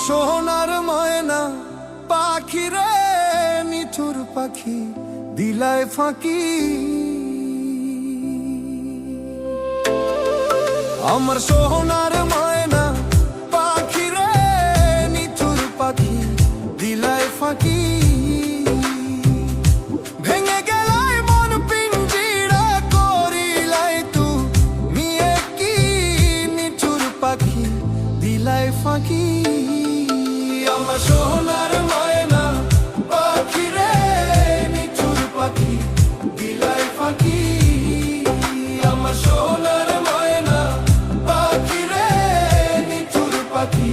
সোনার ময়না পাখি রে, নিঠুর পাখি দিলায় ফাঁকি। আমার সোনার ময়না পাখি রে, নিঠুর পাখি দিলায় ফাঁকি। ভেঙে গেলাই মন পিঞ্জিরা করিলাই তুমি কি, নিঠুর পাখি দিলায় ফাঁকি। আমার সোনার ময়না পাখি রে, নিঠুর পাখি দিলায় ফাঁকি। আমার সোনার ময়না পাখি রে, নিঠুর পাখি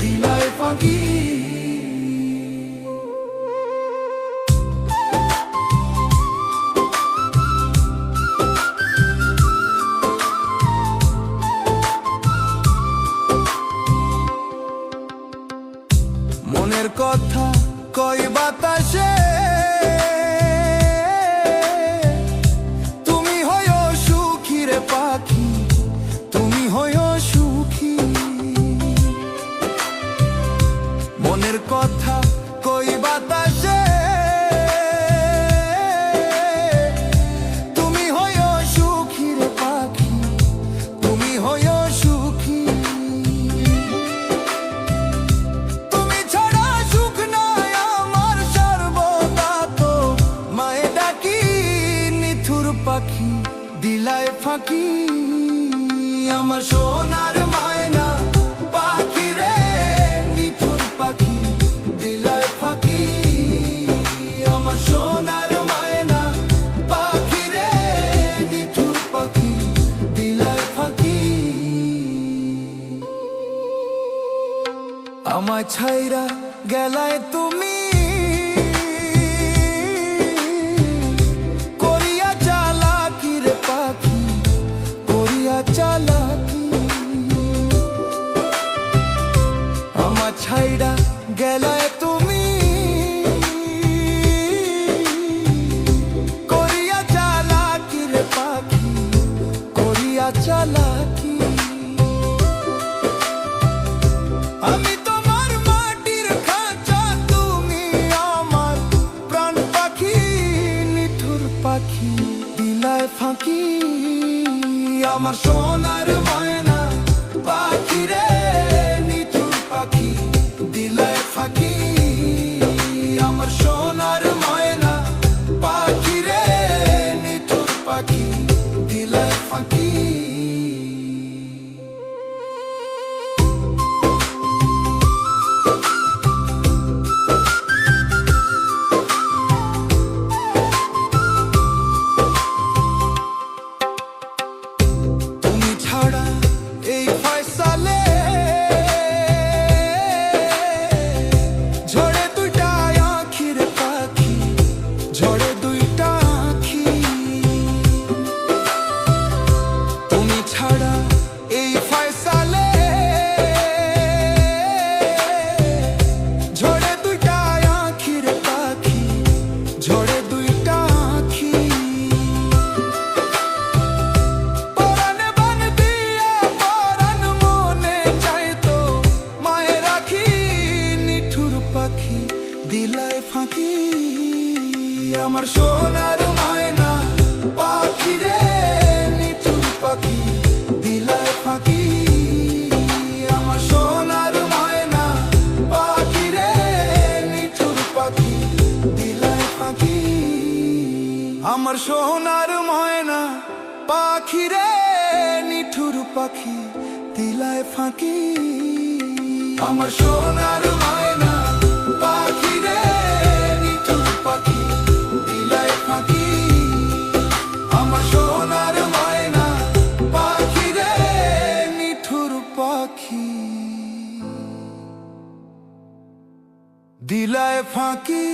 দিলায় ফাঁকি। মনের কথা কই বাতাসে, তুমি হইও সুখী রে পাখি, তুমি হইও সুখী। মনের কথা কই বাতাসে, তুমি হইও সুখী রে পাখি, তুমি হইও সুখী। পাখি দিলায় ফাঁকি। আমার সোনার ময়না পাখি রে, নিঠুর পাখি দিলায় ফাঁকি। আমার সোনার ময়না পাখি রে, নিঠুর পাখি দিলায় ফাঁকি। আমার ছাইরা গেলায় তুমি, চালাকি। আমার ছাইড়া গেলায় তুমি, করিয়া চালাকি রে পাখি, করিয়া চালাকি। আমি তোমার মাটির খাঁচা, তুমি আমার প্রাণ পাখি, নিঠুর পাখি দিলায় ফাঁকি। আমার সোনার ময়না পাখি রে, নিঠুর পাখি দিলায় ফাঁকি। আমার সোনার ময়না পাখি রে, নিঠুর পাখি দিলায় ফাঁকি। এই ফয়সালে ঝড়ে দুইটা আঁখির পাখি, ঝড়ে দুইটা আঁখি। তুমি ছাড়া এই ফয়সালে ঝড়ে দুইটা আঁখির পাখি, ঝড়ে দুইটা আঁখি। দিলায় ফাঁকি। আমার সোনার ময়না পাখি রে, নিঠুর পাখি দিলায় ফাঁকি। আমার সোনার ময়না পাখি রে, নিঠুর পাখি দিলায় ফাঁকি। আমার সোনার ময়না পাখি রে, নিঠুর পাখি দিলায় ফাঁকি। আমার সোনার ময়না পাখি রে, নিঠুর পাখি দিলায় ফাঁকি। আমার সোনার ময়না পাখি রে, নিঠুর পাখি দিলায় ফাঁকি।